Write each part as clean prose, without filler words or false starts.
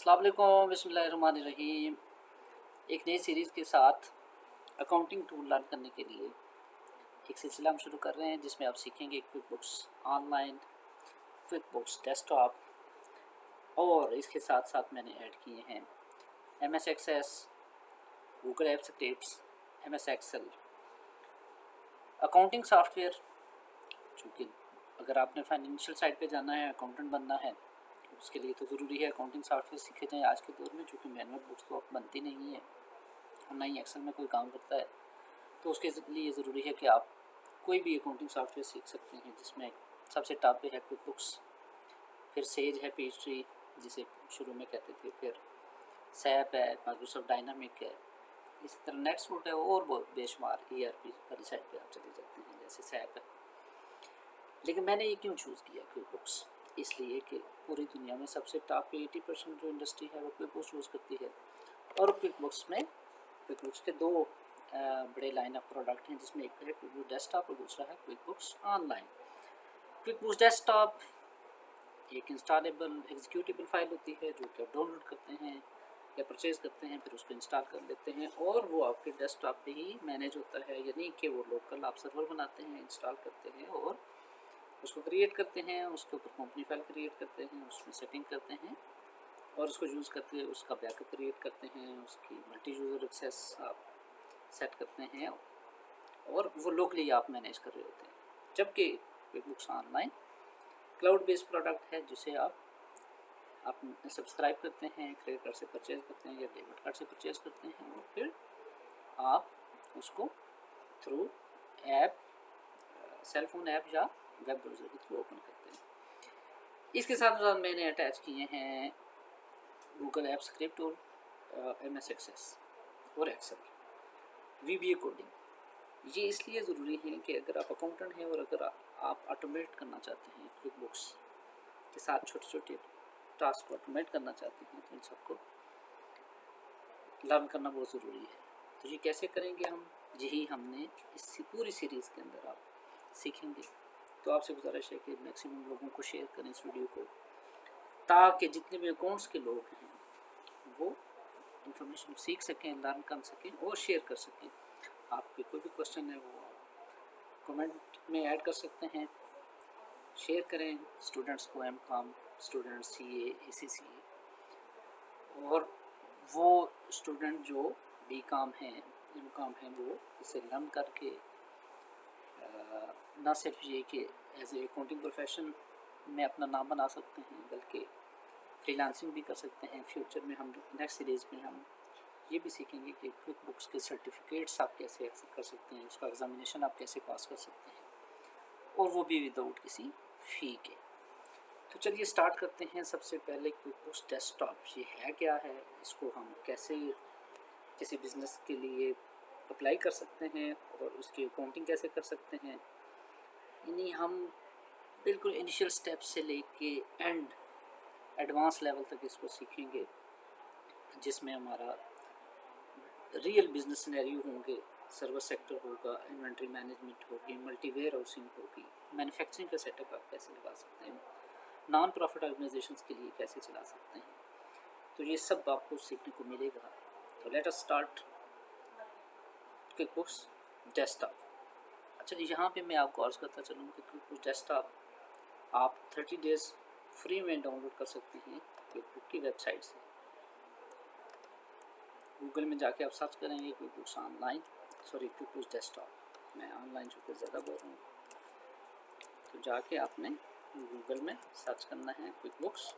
अस्सलाम वालेकुम, बिस्मिल्लाहिर्रहमानिर्रहीम। एक नई सीरीज़ के साथ अकाउंटिंग टूल लर्न करने के लिए एक सिलसिला हम शुरू कर रहे हैं जिसमें आप सीखेंगे QuickBooks online, QuickBooks desktop और इसके साथ साथ मैंने ऐड किए हैं M S Access, Google app scripts, M S Excel. Accounting software, चूँकि अगर आपने फाइनेंशियल साइड पे जाना है, अकाउंटेंट बनना है, उसके लिए तो ज़रूरी है अकाउंटिंग सॉफ्टवेयर सीखे जाएँ आज के दौर में, चूँकि मैनुअल बुक्स तो अब बनती नहीं है और ना ही एक्सेल में कोई काम करता है। तो उसके लिए ज़रूरी है कि आप कोई भी अकाउंटिंग सॉफ्टवेयर सीख सकते हैं, जिसमें सबसे टॉप पे है क्विक बुक्स, फिर सेज है, पेज ट्री जिसे शुरू में कहते थे, फिर सैप है, माइक्रोसॉफ्ट डायनामिक है, इसी तरह नेटसूट है और बहुत बेशुमार ERP वाली साइड पे आप चले जाते हैं जैसे सैप है। लेकिन मैंने ये क्यों चूज़ किया क्विक बुक्स? इसलिए कि पूरी दुनिया में सबसे टॉप पे 80% जो इंडस्ट्री है वो क्विक बुक्स यूज़ करती है। और क्विक बुक्स के दो बड़े लाइन ऑफ प्रोडक्ट हैं, जिसमें एक है क्विक बुक्स डेस्कटॉप और दूसरा है quick books online. QuickBooks desktop एक इंस्टॉलेबल एग्जीक्यूटेबल फाइल होती है जो कि आप डाउनलोड करते हैं या परचेज करते हैं, फिर उसको इंस्टॉल कर लेते हैं और वो आपके डेस्कटॉप पे ही मैनेज होता है, यानी कि वो लोकल आप सर्वर बनाते हैं, इंस्टॉल करते हैं और उसको क्रिएट करते हैं, उसके ऊपर कंपनी फाइल क्रिएट करते हैं, उसमें सेटिंग करते हैं और उसको यूज़ करते हैं, उसका बैकअप क्रिएट करते हैं, उसकी मल्टी यूज़र एक्सेस आप सेट करते हैं और वो लोकली आप मैनेज कर रहे होते हैं। जबकि quick books online cloud based product है, जिसे आप सब्सक्राइब करते हैं, क्रेडिट कार्ड से परचेज करते हैं या डेबिट कार्ड से परचेज करते हैं और फिर आप उसको थ्रू ऐप, सेलफोन ऐप या वेब ब्राउज़र के थ्रू ओपन करते हैं। इसके साथ साथ मैंने अटैच किए हैं गूगल ऐप स्क्रिप्ट और MS एक्सेस और एक्सेल, VBA कोडिंग। ये इसलिए ज़रूरी है कि अगर आप अकाउंटेंट हैं और अगर आप ऑटोमेट करना चाहते हैं, क्विक बुक्स के साथ छोटे छोटे टास्क को ऑटोमेट करना चाहते हैं, तो इन सबको लर्न करना बहुत ज़रूरी है। तो ये कैसे करेंगे हम, यही हमने इस पूरी सीरीज़ के अंदर आप सीखेंगे। तो आपसे गुजारिश है कि मैक्सिमम लोगों को शेयर करें इस वीडियो को, ताकि जितने भी अकाउंट्स के लोग हैं वो इन्फॉर्मेशन सीख सकें, लर्न कर सकें और शेयर कर सकें। आपके कोई भी क्वेश्चन है वो कमेंट में ऐड कर सकते हैं, शेयर करें स्टूडेंट्स को, MCOM स्टूडेंट्स, CA, ACCA और वो स्टूडेंट जो BCOM हैं, MCOM हैं, वो इसे लर्न करके ना सिर्फ ये कि एज ए अकाउंटिंग प्रोफेशन में अपना नाम बना सकते हैं, बल्कि फ्रीलांसिंग भी कर सकते हैं। फ्यूचर में हम नेक्स्ट सीरीज़ में हम ये भी सीखेंगे कि क्विक बुक्स के सर्टिफिकेट्स आप कैसे एक्सेस कर सकते हैं, उसका एग्जामिनेशन आप कैसे पास कर सकते हैं और वो भी विदाउट किसी फ़ी के। तो चलिए स्टार्ट करते हैं। सबसे पहले क्विक बुक्स डेस्कटॉप ये है क्या है, इसको हम कैसे किसी बिज़नेस के लिए अप्लाई कर सकते हैं और उसकी अकाउंटिंग कैसे कर सकते हैं, यानी हम बिल्कुल इनिशियल स्टेप से लेके एंड एडवांस लेवल तक इसको सीखेंगे, जिसमें हमारा रियल बिजनेस सिनेरियो होंगे, सर्विस सेक्टर होगा, इन्वेंट्री मैनेजमेंट होगी, मल्टी वेयर हाउसिंग होगी, मैन्युफैक्चरिंग का सेटअप आप कैसे लगा सकते हैं, नॉन प्रॉफिट ऑर्गेनाइजेशंस के लिए कैसे चला सकते हैं। तो ये सब आपको सीखने को मिलेगा। तो let us start quick books desktop. अच्छा, यहाँ पे मैं आपको अर्ज करता चलूँ कि क्विक बुक्स डेस्कटॉप आप 30 डेज़ फ्री में डाउनलोड कर सकते हैं क्विक बुक की वेबसाइट से। गूगल में जाके आप सर्च करेंगे quick books online, sorry quick books desktop, मैं ऑनलाइन चूँकि ज़्यादा बोल रहा हूँ, तो जाके आपने गूगल में सर्च करना है क्विक बुक्स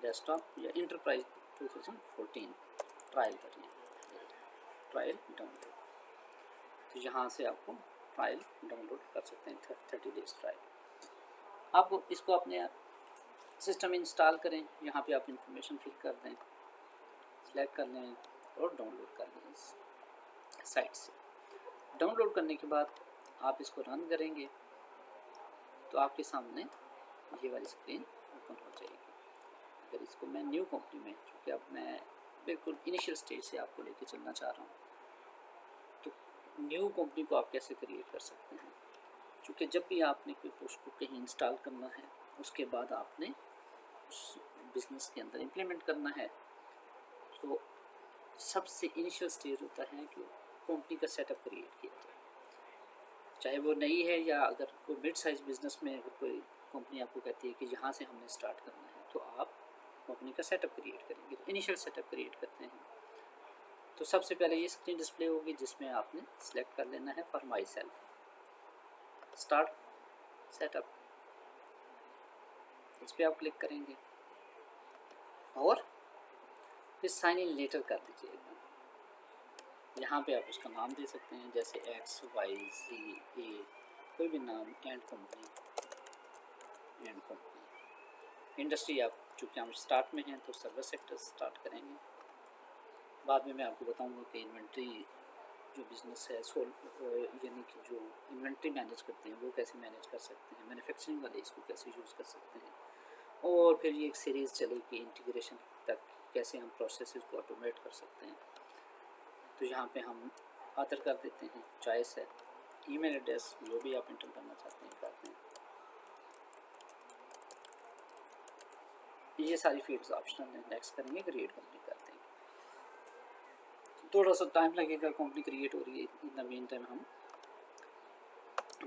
डेस्कटॉप या इंटरप्राइज 2014 ट्रायल करिए, ट्रायल डाउनलोड। तो यहाँ से आपको ट्रायल डाउनलोड कर सकते हैं, 30 डेज़ ट्रायल। आप इसको अपने सिस्टम में इंस्टॉल करें, यहाँ पे आप इंफॉर्मेशन फिल कर दें, सेलेक्ट कर लें और डाउनलोड कर लें इस साइट से। डाउनलोड करने के बाद आप इसको रन करेंगे तो आपके सामने ये वाली स्क्रीन ओपन हो जाएगी। अगर इसको मैं न्यू कंपनी में, क्योंकि अब मैं बिल्कुल इनिशियल स्टेज से आपको लेके चलना चाह रहा हूँ, तो न्यू कंपनी को आप कैसे क्रिएट कर सकते हैं, क्योंकि जब भी आपने क्विक बुक्स को कहीं इंस्टॉल करना है उसके बाद आपने उस बिजनेस के अंदर इम्प्लीमेंट करना है तो सबसे इनिशियल स्टेज होता है कि कंपनी का सेटअप क्रिएट किया जाए, चाहे वो नई है या अगर कोई मिड साइज बिजनेस में अगर कोई कंपनी आपको कहती है कि यहाँ से हमने स्टार्ट करना है तो आप कंपनी का सेटअप क्रिएट करेंगे, इनिशियल सेटअप क्रिएट करते हैं। तो सबसे पहले ये स्क्रीन डिस्प्ले होगी जिसमें आपने सेलेक्ट कर लेना है for my self, start setup, इस पर आप क्लिक करेंगे और फिर साइन इन लेटर कर दीजिएगा। यहाँ पे आप उसका नाम दे सकते हैं जैसे एक्स वाई ज़ी ए, कोई भी नाम, एंड कंपनी, इंडस्ट्री आप चूँकि हम स्टार्ट में हैं तो सर्विस सेक्टर स्टार्ट करेंगे। बाद में मैं आपको बताऊंगा कि इन्वेंट्री जो बिज़नेस है यानी कि जो इन्वेंट्री मैनेज करते हैं वो कैसे मैनेज कर सकते हैं, मैन्युफैक्चरिंग वाले इसको कैसे यूज़ कर सकते हैं, और फिर ये एक सीरीज़ चलेगी इंटीग्रेशन तक, कैसे हम प्रोसेसेस को ऑटोमेट कर सकते हैं। तो यहाँ पे हम आदर कर देते हैं, चॉइस है, ईमेल एड्रेस जो भी आप इंटर करना चाहते हैं करते हैं। ये सारी फील्ड्स ऑप्शनल है, नेक्स्ट करेंगे, क्रिएट कंपनी करते हैं। थोड़ा सा टाइम लगेगा, कंपनी क्रिएट हो रही है, इन द मीन टाइम हम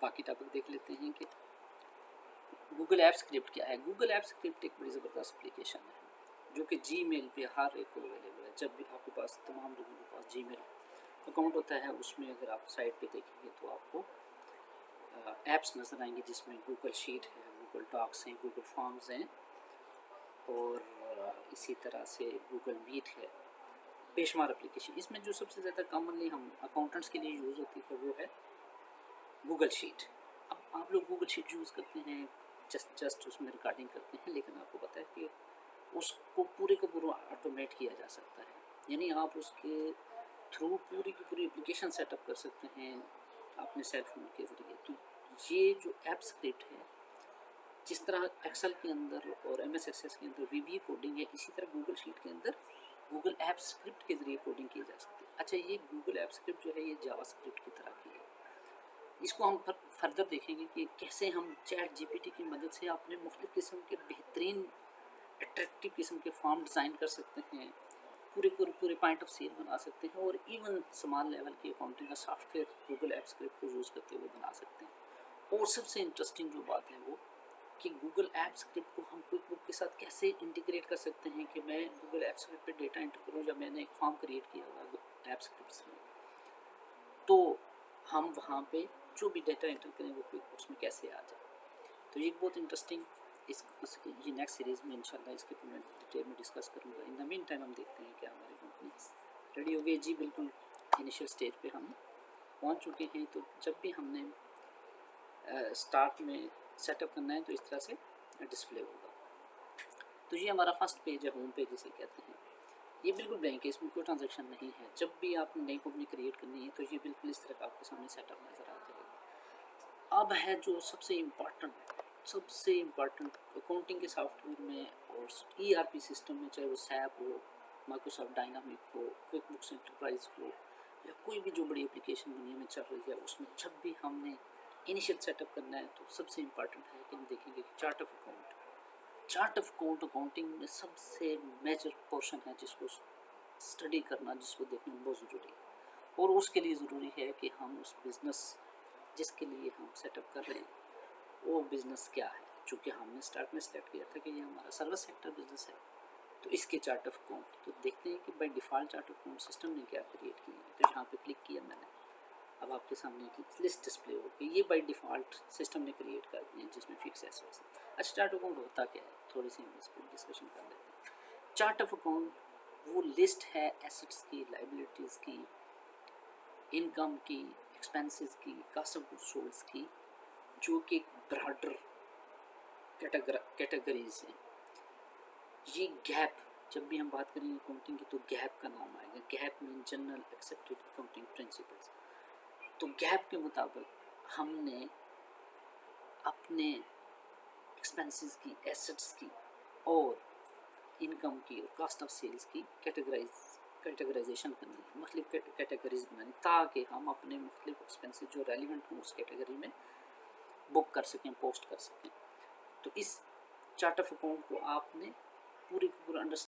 बाकी टॉपिक देख लेते हैं कि गूगल ऐप स्क्रिप्ट क्या है। गूगल ऐप स्क्रिप्ट एक बड़ी ज़बरदस्त एप्लीकेशन है जो कि जीमेल पे हर एक को अवेलेबल है। जब भी आपके पास, तमाम लोगों के पास जीमेल अकाउंट होता है, उसमें अगर आप साइट पे देखेंगे तो आपको ऐप्स नज़र आएंगे जिसमें गूगल शीट है, गूगल डॉक्स हैं, गूगल फॉर्म्स हैं, और इसी तरह से गूगल मीट है, बेशुमार एप्लीकेशन। इसमें जो सबसे ज़्यादा कॉमनली हम अकाउंटेंट्स के लिए यूज़ होती है वो है गूगल शीट। अब आप लोग गूगल शीट यूज़ करते हैं, जस्ट उसमें रिकॉर्डिंग करते हैं, लेकिन आपको पता है कि उसको पूरे का पूरा ऑटोमेट किया जा सकता है, यानी आप उसके थ्रू पूरी की पूरी एप्लीकेशन सेटअप कर सकते हैं अपने सेल फोन के ज़रिए। तो ये जो ऐप स्क्रिप्ट है, जिस तरह एक्सेल के अंदर और एम एस एक्सेस के अंदर वीबी कोडिंग है, इसी तरह गूगल शीट के अंदर गूगल ऐप स्क्रिप्ट के ज़रिए कोडिंग की जा सकती है। अच्छा, ये गूगल ऐप स्क्रिप्ट जो है ये जावा स्क्रिप्ट की तरह की है। इसको हम फर्दर देखेंगे कि कैसे हम चैट जीपीटी की मदद से अपने मुख्तलिफ़ किस्म के बेहतरीन अट्रैक्टिव किस्म के फॉर्म डिज़ाइन कर सकते हैं, पूरे पॉइंट ऑफ सेल बना सकते हैं, और इवन स्मॉल लेवल की अकाउंटिंग का सॉफ्टवेयर गूगल ऐप स्क्रिप्ट को यूज़ करते हुए बना सकते हैं। और सबसे इंटरेस्टिंग जो बात है वो कि गूगल ऐप स्क्रिप्ट को हम क्विक बुक के साथ कैसे इंटीग्रेट कर सकते हैं कि मैं गूगल ऐप स्क्रिप्ट पे डेटा एंटर करूँ, या मैंने एक फॉर्म क्रिएट किया हुआ ऐप स्क्रिप्ट में, तो हम वहाँ पे जो भी डेटा एंटर करें वो क्विक बुक्स में कैसे आ जाए। तो ये बहुत इंटरेस्टिंग ये नेक्स्ट सीरीज़ में इंशाल्लाह इसके मैं डिटेल में डिस्कस करूँगा। इन द मीन टाइम हम देखते हैं क्या हमारी कंपनी रेडी हो गई। जी बिल्कुल, इनिशियल स्टेज पे हम पहुँच चुके हैं। तो जब भी हमने स्टार्ट में सेटअप करना है तो इस तरह से डिस्प्ले होगा। तो ये हमारा फर्स्ट पेज है, होम पेज जिसे कहते हैं। ये बिल्कुल ब्लैंक है, इसमें कोई ट्रांजैक्शन नहीं है। जब भी आपने नई कंपनी क्रिएट करनी है तो ये बिल्कुल इस तरह का आपके सामने सेटअप नज़र आ जाएगा। अब है जो सबसे इम्पॉर्टेंट अकाउंटिंग के सॉफ्टवेयर में और ERP सिस्टम में, चाहे वो सैप हो, माइक्रोसॉफ्ट डायनामिक हो, क्विक बुक्स एंटरप्राइज हो, या कोई भी जो बड़ी एप्लीकेशन दुनिया में चल रही है, उसमें जब भी हमने इनिशियल सेटअप करना है तो सबसे इम्पॉर्टेंट है कि हम देखेंगे कि चार्ट ऑफ अकाउंट अकाउंटिंग में सबसे मेजर पोर्शन है जिसको स्टडी करना, जिसको देखना बहुत ज़रूरी है। और उसके लिए ज़रूरी है कि हम उस बिज़नेस जिसके लिए हम सेटअप कर रहे हैं वो बिज़नेस क्या है। चूँकि हमने स्टार्ट में सेलेक्ट किया था कि ये हमारा सर्विस सेक्टर बिज़नेस है, तो इसके चार्ट ऑफ अकाउंट तो देखते हैं कि by default chart of account system ने क्या क्रिएट किया है। तो यहाँ पे क्लिक किया मैंने, अब आपके सामने एक लिस्ट डिस्प्ले होगी। ये बाय डिफ़ॉल्ट सिस्टम ने क्रिएट कर दिया है जिसमें फिक्स एसेट्स है। अच्छा, चार्ट ऑफ अकाउंट होता क्या है, थोड़ी सी हम इस पर डिस्कशन कर लेते हैं। चार्ट ऑफ अकाउंट वो लिस्ट है एसेट्स की, लाइबिलिटीज़ की, इनकम की, एक्सपेंसेस की, कॉस्ट ऑफ गुड्स सोल्ड की, जो कि ब्रॉडर कैटेगरीज हैं। ये गैप, जब भी हम बात करेंगे अकाउंटिंग की तो गैप का नाम आएगा। Gap mean general accepted accounting principles. तो गैप के मुताबिक हमने अपने एक्सपेंसेस की, एसेट्स की और इनकम की और कॉस्ट ऑफ सेल्स की कैटेगराइजेशन करनी है, मुख्तलिफ कैटेगरीज बनानी, ताकि हम अपने मुख्तलिफ एक्सपेंसेस जो रेलिवेंट हों उस कैटेगरी में बुक कर सकें, पोस्ट कर सकें। तो इस चार्ट ऑफ अकाउंट को आपने पूरी की पूरी अंडरस्टैंड